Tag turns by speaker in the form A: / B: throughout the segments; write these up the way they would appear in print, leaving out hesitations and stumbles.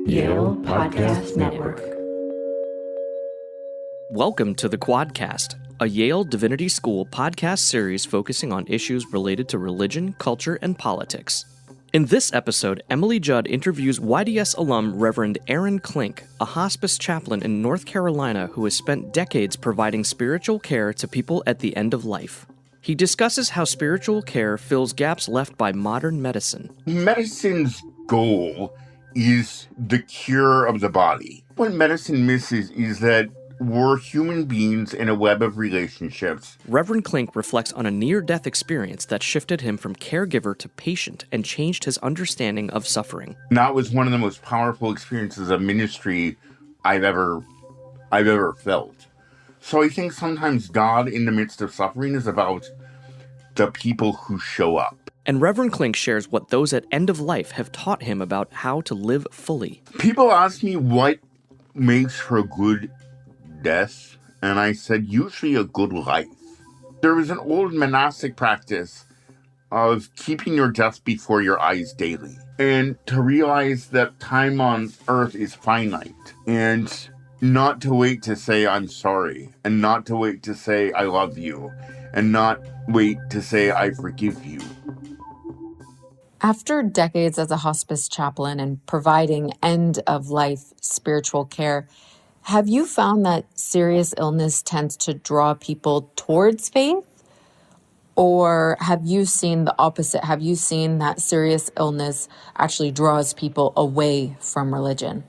A: Yale Podcast Network.
B: Welcome to the Quadcast, a Yale Divinity School podcast series focusing on issues related to religion, culture, and politics. In this episode, Emily Judd interviews YDS alum Reverend Aaron Klink, a hospice chaplain in North Carolina who has spent decades providing spiritual care to people at the end of life. He discusses how spiritual care fills gaps left by modern medicine.
C: Medicine's goal is the cure of the body. What medicine misses is that we're human beings in a web of relationships.
B: Reverend Klink reflects on a near-death experience that shifted him from caregiver to patient and changed his understanding of suffering.
C: That was one of the most powerful experiences of ministry I've ever felt. So I think sometimes God in the midst of suffering is about the people who show up.
B: And Reverend Klink shares what those at end of life have taught him about how to live fully.
C: People ask me what makes for a good death, and I said usually a good life. There was an old monastic practice of keeping your death before your eyes daily, and to realize that time on earth is finite, and not to wait to say I'm sorry, and not to wait to say I love you, and not wait to say I forgive you.
D: After decades as a hospice chaplain and providing end-of-life spiritual care, have you found that serious illness tends to draw people towards faith? Or have you seen the opposite? Have you seen that serious illness actually draws people away from religion?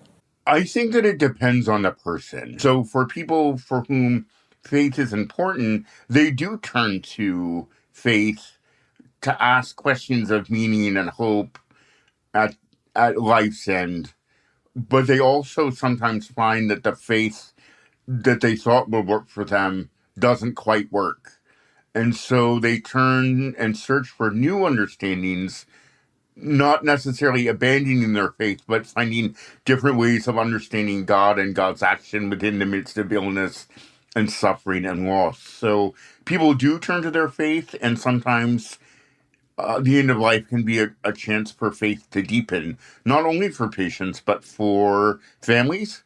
C: I think that it depends on the person. So for people for whom faith is important, they do turn to faith to ask questions of meaning and hope at life's end. But they also sometimes find that the faith that they thought would work for them doesn't quite work. And so they turn and search for new understandings, not necessarily abandoning their faith, but finding different ways of understanding God and God's action within the midst of illness and suffering and loss. So people do turn to their faith, and sometimes the end of life can be a chance for faith to deepen, not only for patients, but for families.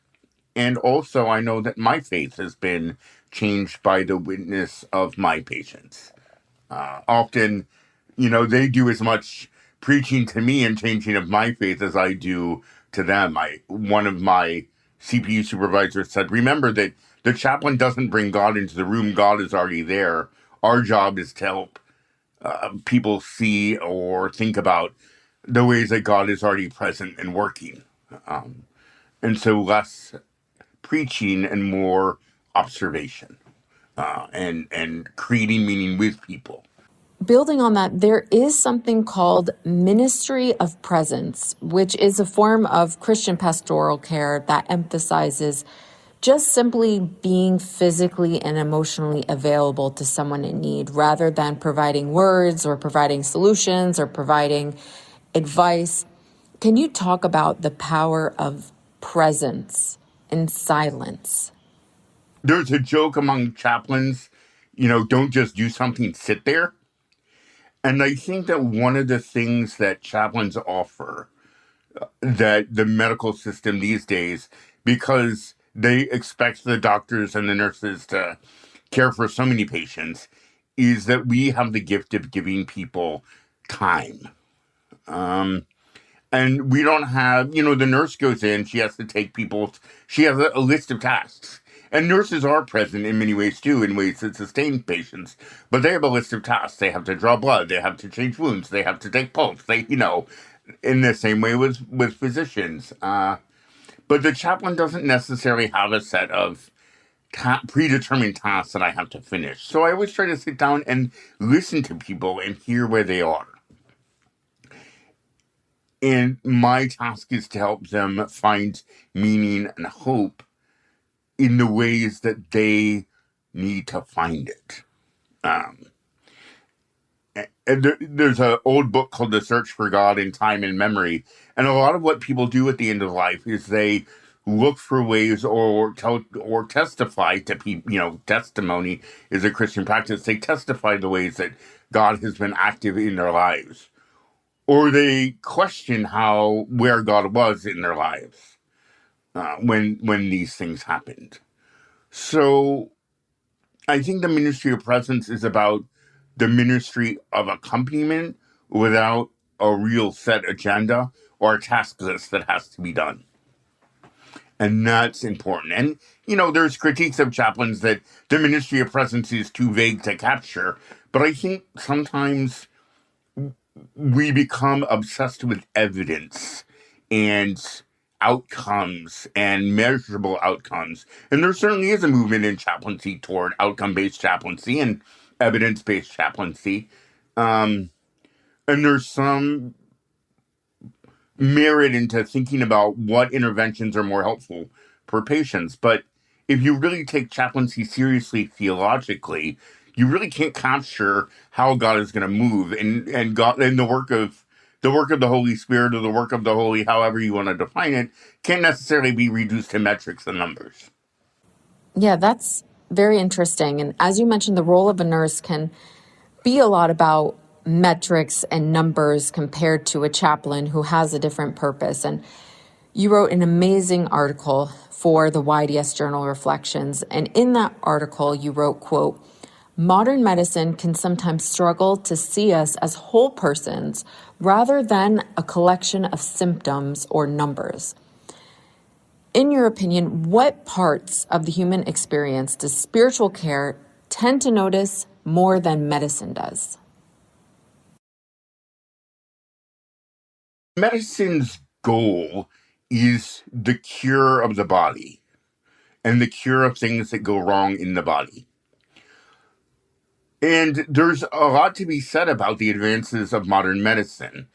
C: And also, I know that my faith has been changed by the witness of my patients. Often, they do as much preaching to me and changing of my faith as I do to them. One of my CPU supervisors said, remember that the chaplain doesn't bring God into the room. God is already there. Our job is to help people see or think about the ways that God is already present and working. And so less preaching and more observation and creating meaning with people.
D: Building on that, there is something called ministry of presence, which is a form of Christian pastoral care that emphasizes just simply being physically and emotionally available to someone in need rather than providing words or providing solutions or providing advice. Can you talk about the power of presence and silence?
C: There's a joke among chaplains, don't just do something, sit there. And I think that one of the things that chaplains offer that the medical system these days, because they expect the doctors and the nurses to care for so many patients, is that we have the gift of giving people time. And we don't have, the nurse goes in, she has to take she has a list of tasks. And nurses are present in many ways too, in ways that sustain patients. But they have a list of tasks. They have to draw blood, they have to change wounds, they have to take pulse, in the same way with physicians. But the chaplain doesn't necessarily have a set of predetermined tasks that I have to finish. So I always try to sit down and listen to people and hear where they are. And my task is to help them find meaning and hope in the ways that they need to find it. And there's an old book called The Search for God in Time and Memory. And a lot of what people do at the end of life is they look for ways or testify to people. Testimony is a Christian practice. They testify the ways that God has been active in their lives. Or they question where God was in their lives. when these things happened. So I think the ministry of presence is about the ministry of accompaniment without a real set agenda or a task list that has to be done. And that's important. And, there's critiques of chaplains that the ministry of presence is too vague to capture. But I think sometimes we become obsessed with evidence and outcomes and measurable outcomes. And there certainly is a movement in chaplaincy toward outcome-based chaplaincy and evidence-based chaplaincy. And there's some merit into thinking about what interventions are more helpful for patients. But if you really take chaplaincy seriously theologically, you really can't capture how God is going to move, and God and the work of the Holy Spirit, or the work of the Holy, however you want to define it, can't necessarily be reduced to metrics and numbers.
D: Yeah, that's very interesting. And as you mentioned, the role of a nurse can be a lot about metrics and numbers compared to a chaplain who has a different purpose. And you wrote an amazing article for the YDS Journal Reflections. And in that article, you wrote, quote, "Modern medicine can sometimes struggle to see us as whole persons rather than a collection of symptoms or numbers." In your opinion, what parts of the human experience does spiritual care tend to notice more than medicine does?
C: Medicine's goal is the cure of the body and the cure of things that go wrong in the body. And there's a lot to be said about the advances of modern medicine.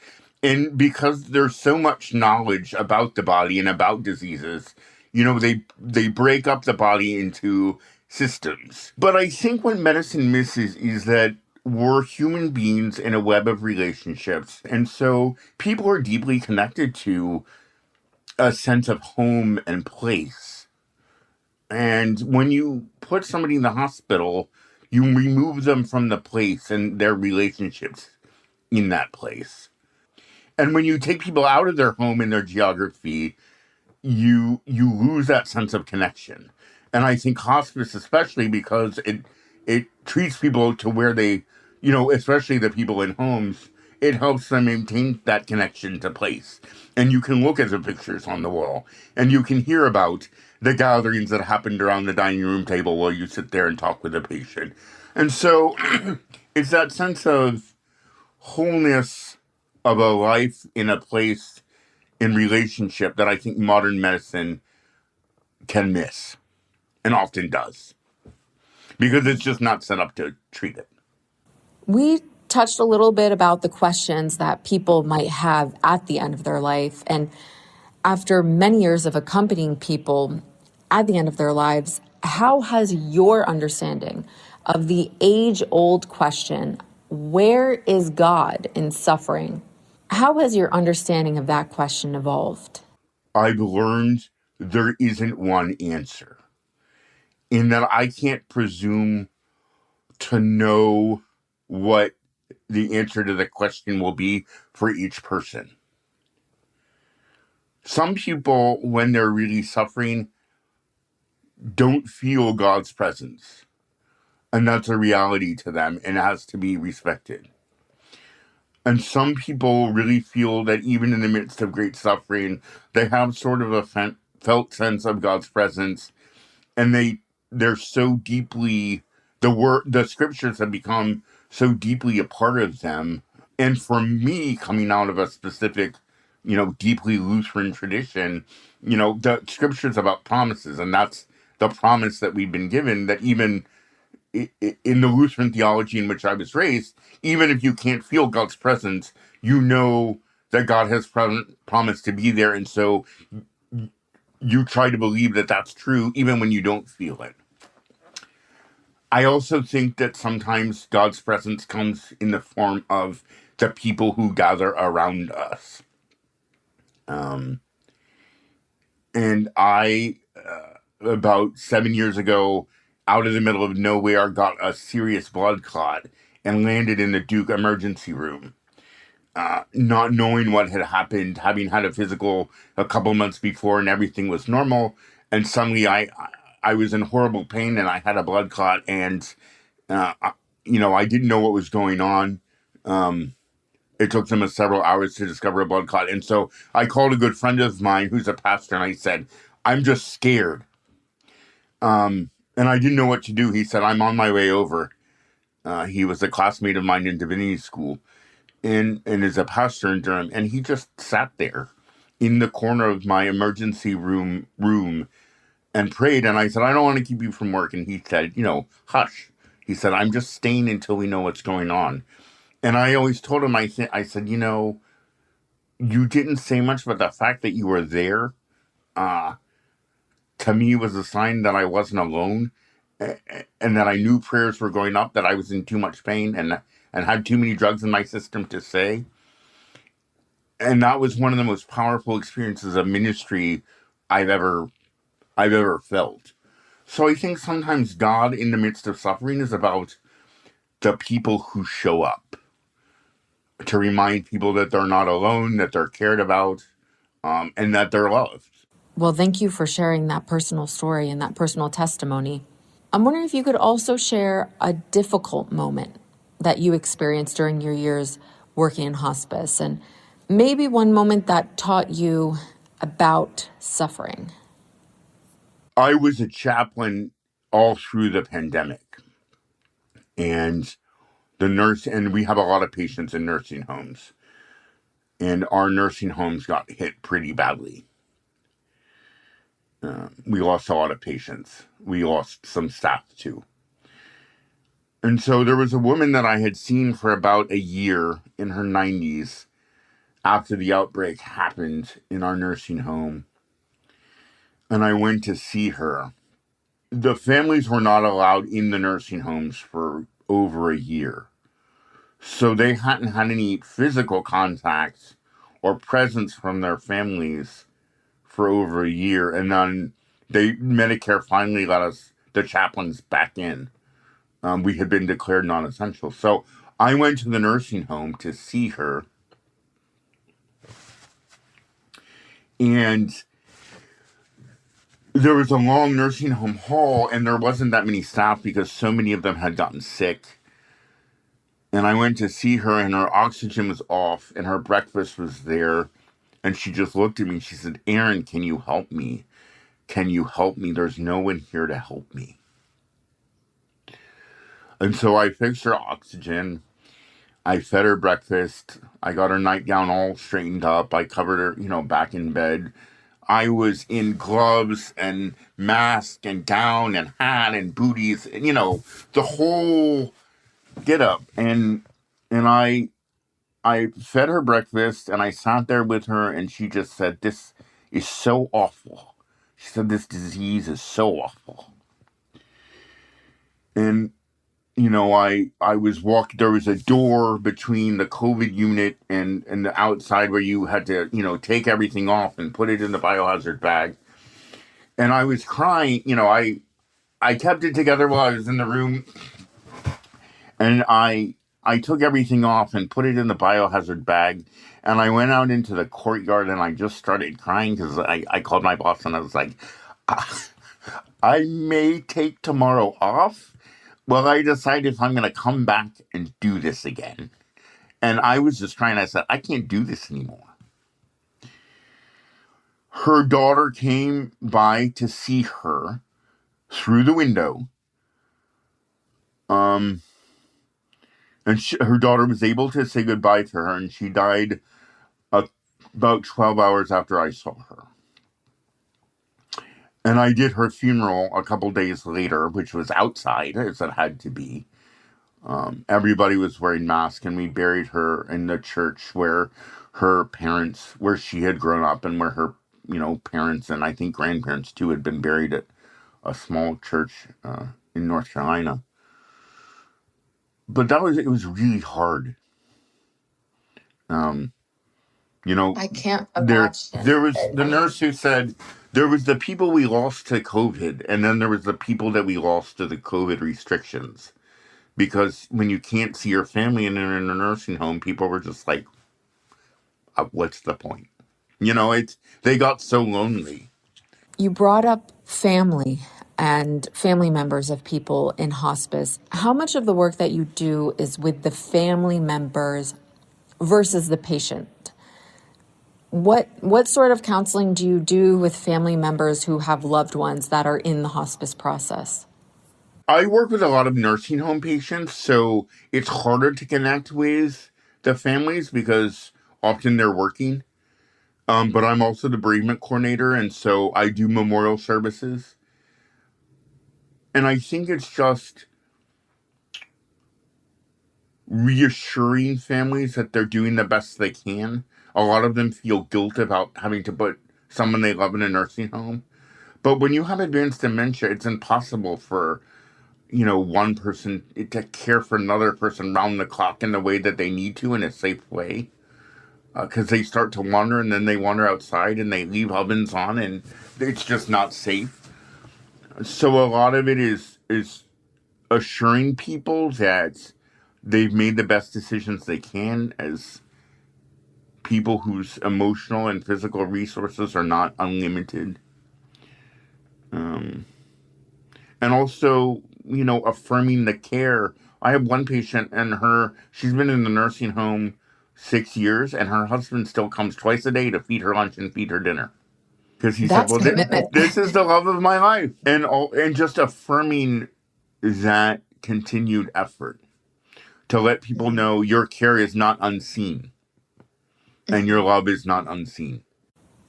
C: And because there's so much knowledge about the body and about diseases, they break up the body into systems. But I think what medicine misses is that we're human beings in a web of relationships. And so people are deeply connected to a sense of home and place. And when you put somebody in the hospital, you remove them from the place and their relationships in that place. And when you take people out of their home and their geography, you lose that sense of connection. And I think hospice, especially because it treats people to where they, especially the people in homes, it helps them maintain that connection to place. And you can look at the pictures on the wall, and you can hear about the gatherings that happened around the dining room table while you sit there and talk with the patient. And so it's that sense of wholeness of a life in a place in relationship that I think modern medicine can miss, and often does, because it's just not set up to treat it.
D: We touched a little bit about the questions that people might have at the end of their life. And after many years of accompanying people at the end of their lives, how has your understanding of the age-old question, where is God in suffering? How has your understanding of that question evolved?
C: I've learned there isn't one answer, in that I can't presume to know what the answer to the question will be for each person. Some people, when they're really suffering, don't feel God's presence. And that's a reality to them and has to be respected. And some people really feel that even in the midst of great suffering, they have sort of a felt sense of God's presence, and they're so deeply, the scriptures have become so deeply a part of them. And for me, coming out of a specific, deeply Lutheran tradition, the scriptures about promises, and that's the promise that we've been given, that even in the Lutheran theology in which I was raised, even if you can't feel God's presence, you know that God has promised to be there. And so you try to believe that that's true, even when you don't feel it. I also think that sometimes God's presence comes in the form of the people who gather around us. And I, about 7 years ago, out of the middle of nowhere, got a serious blood clot and landed in the Duke emergency room. not knowing what had happened, having had a physical a couple months before and everything was normal. And suddenly I was in horrible pain and I had a blood clot and, I didn't know what was going on. It took them several hours to discover a blood clot. And so I called a good friend of mine who's a pastor and I said, I'm just scared. And I didn't know what to do. He said, I'm on my way over. He was a classmate of mine in Divinity School and is a pastor in Durham. And he just sat there in the corner of my emergency room and prayed. And I said, I don't want to keep you from work. And he said, hush. He said, I'm just staying until we know what's going on. And I always told him, I said, you didn't say much, but the fact that you were there, to me was a sign that I wasn't alone and that I knew prayers were going up, that I was in too much pain and had too many drugs in my system to say. And that was one of the most powerful experiences of ministry I've ever felt. So I think sometimes God in the midst of suffering is about the people who show up to remind people that they're not alone, that they're cared about, and that they're loved.
D: Well, thank you for sharing that personal story and that personal testimony. I'm wondering if you could also share a difficult moment that you experienced during your years working in hospice, and maybe one moment that taught you about suffering.
C: I was a chaplain all through the pandemic. And we have a lot of patients in nursing homes. And our nursing homes got hit pretty badly. We lost a lot of patients. We lost some staff too. And so there was a woman that I had seen for about a year in her 90s after the outbreak happened in our nursing home. And I went to see her. The families were not allowed in the nursing homes for over a year. So they hadn't had any physical contact or presence from their families for over a year. And then Medicare finally let us, the chaplains, back in. We had been declared non-essential. So I went to the nursing home to see her. And there was a long nursing home hall, and there wasn't that many staff because so many of them had gotten sick. And I went to see her, and her oxygen was off, and her breakfast was there. And she just looked at me, and she said, Aaron, can you help me? Can you help me? There's no one here to help me. And so I fixed her oxygen. I fed her breakfast. I got her nightgown all straightened up. I covered her, back in bed. I was in gloves and mask and gown and hat and booties, and, the whole get up. And I fed her breakfast and I sat there with her and she just said, this is so awful. She said, this disease is so awful. And, I was walking, there was a door between the COVID unit and the outside where you had to, take everything off and put it in the biohazard bag. And I was crying, I kept it together while I was in the room. And I took everything off and put it in the biohazard bag. And I went out into the courtyard and I just started crying because I called my boss and I was like, I may take tomorrow off. Well, I decided if I'm going to come back and do this again. And I was just crying. I said, I can't do this anymore. Her daughter came by to see her through the window. And her daughter was able to say goodbye to her, and she died about 12 hours after I saw her. And I did her funeral a couple days later, which was outside, as it had to be. Everybody was wearing masks, and we buried her in the church where her parents, where she had grown up, and where her, parents and I think grandparents too had been buried at a small church in North Carolina. But it was really hard.
D: I can't imagine.
C: There was the nurse who said there was the people we lost to COVID, and then there was the people that we lost to the COVID restrictions. Because when you can't see your family and you're in a nursing home, people were just like, what's the point? They got so lonely.
D: You brought up family and family members of people in hospice. How much of the work that you do is with the family members versus the patient? What sort of counseling do you do with family members who have loved ones that are in the hospice process?
C: I work with a lot of nursing home patients, so it's harder to connect with the families because often they're working. But I'm also the bereavement coordinator, and so I do memorial services. And I think it's just reassuring families that they're doing the best they can. A lot of them feel guilt about having to put someone they love in a nursing home. But when you have advanced dementia, it's impossible for, one person to care for another person round the clock in the way that they need to in a safe way. Because they start to wander and then they wander outside and they leave ovens on and it's just not safe. So a lot of it is assuring people that they've made the best decisions they can as people whose emotional and physical resources are not unlimited. And also, affirming the care. I have one patient and she's been in the nursing home 6 years and her husband still comes twice a day to feed her lunch and feed her dinner. Because he said,
D: That's
C: well,
D: commitment.
C: this is the love of my life. And just affirming that continued effort to let people know your care is not unseen and your love is not unseen.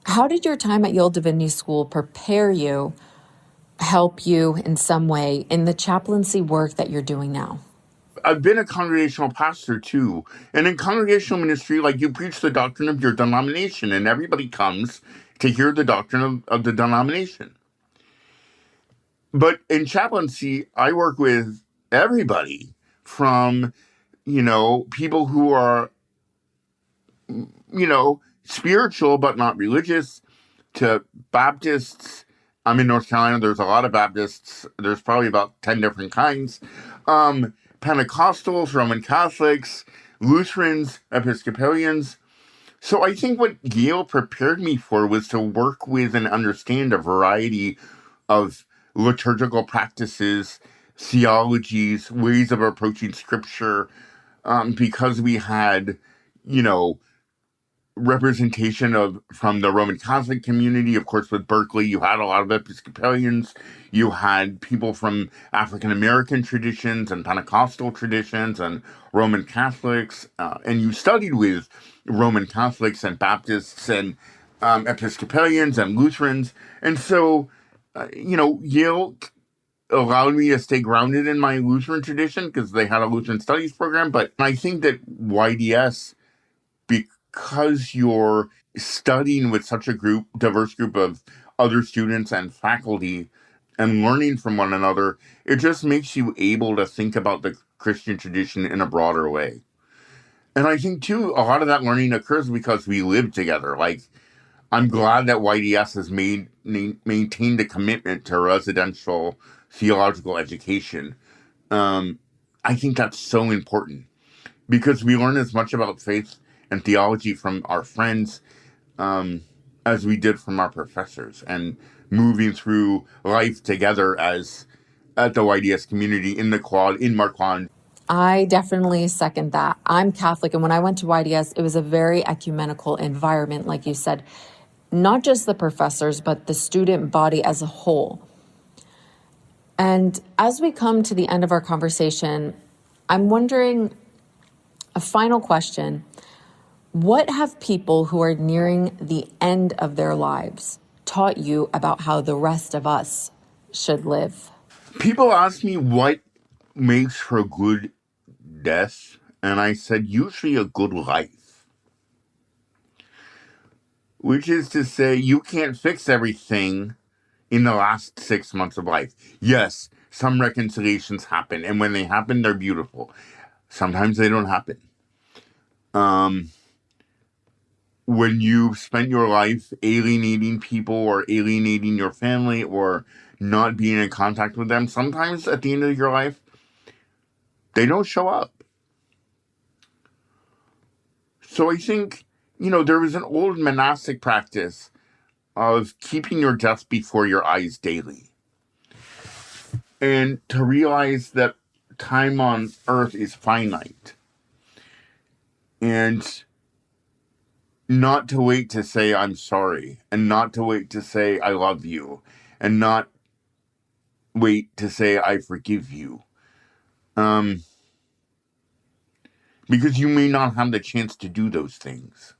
D: How did your time at Yale Divinity School prepare you, help you in some way in the chaplaincy work that you're doing now?
C: I've been a congregational pastor too. And in congregational ministry, like you preach the doctrine of your denomination and everybody comes to hear the doctrine of the denomination. But in chaplaincy, I work with everybody from, people who are, spiritual but not religious to Baptists. I'm in North Carolina. There's a lot of Baptists. There's probably about 10 different kinds. Pentecostals, Roman Catholics, Lutherans, Episcopalians. So I think what Yale prepared me for was to work with and understand a variety of liturgical practices, theologies, ways of approaching scripture, because we had, representation from the Roman Catholic community. Of course, with Berkeley, you had a lot of Episcopalians. You had people from African American traditions and Pentecostal traditions and Roman Catholics. And you studied with Roman Catholics and Baptists and Episcopalians and Lutherans. And so, Yale allowed me to stay grounded in my Lutheran tradition because they had a Lutheran studies program. But I think that YDS, because you're studying with such a diverse group of other students and faculty and learning from one another, it just makes you able to think about the Christian tradition in a broader way. And I think, too, a lot of that learning occurs because we live together. Like, I'm glad that YDS has maintained a commitment to residential theological education. I think that's so important because we learn as much about faith and theology from our friends as we did from our professors, and moving through life together as at the YDS community in the quad, in Marquand.
D: I definitely second that. I'm Catholic, and when I went to YDS, it was a very ecumenical environment, like you said, not just the professors, but the student body as a whole. And as we come to the end of our conversation, I'm wondering, a final question. What have people who are nearing the end of their lives taught you about how the rest of us should live?
C: People ask me what makes for a good death, and I said usually a good life. Which is to say, you can't fix everything in the last 6 months of life. Yes, some reconciliations happen, and when they happen, they're beautiful. Sometimes they don't happen. When you've spent your life alienating people or alienating your family or not being in contact with them, sometimes at the end of your life, they don't show up. So I think there was an old monastic practice of keeping your death before your eyes daily. And to realize that time on earth is finite. And not to wait to say I'm sorry, and not to wait to say I love you, and not wait to say I forgive you. Because you may not have the chance to do those things.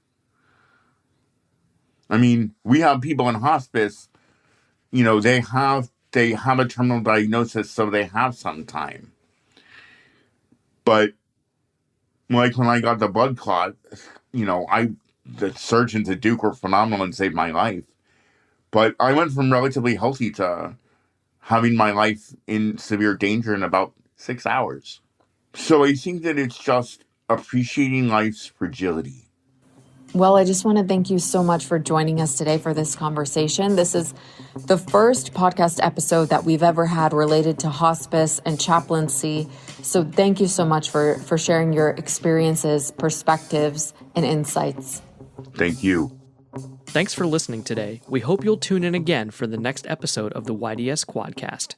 C: I mean, we have people in hospice, they have a terminal diagnosis, so they have some time. But like when I got the blood clot, the surgeons at Duke were phenomenal and saved my life. But I went from relatively healthy to having my life in severe danger in about 6 hours. So I think that it's just appreciating life's fragility.
D: Well, I just want to thank you so much for joining us today for this conversation. This is the first podcast episode that we've ever had related to hospice and chaplaincy. So thank you so much for sharing your experiences, perspectives, and insights.
C: Thank you.
B: Thanks for listening today. We hope you'll tune in again for the next episode of the YDS Quadcast.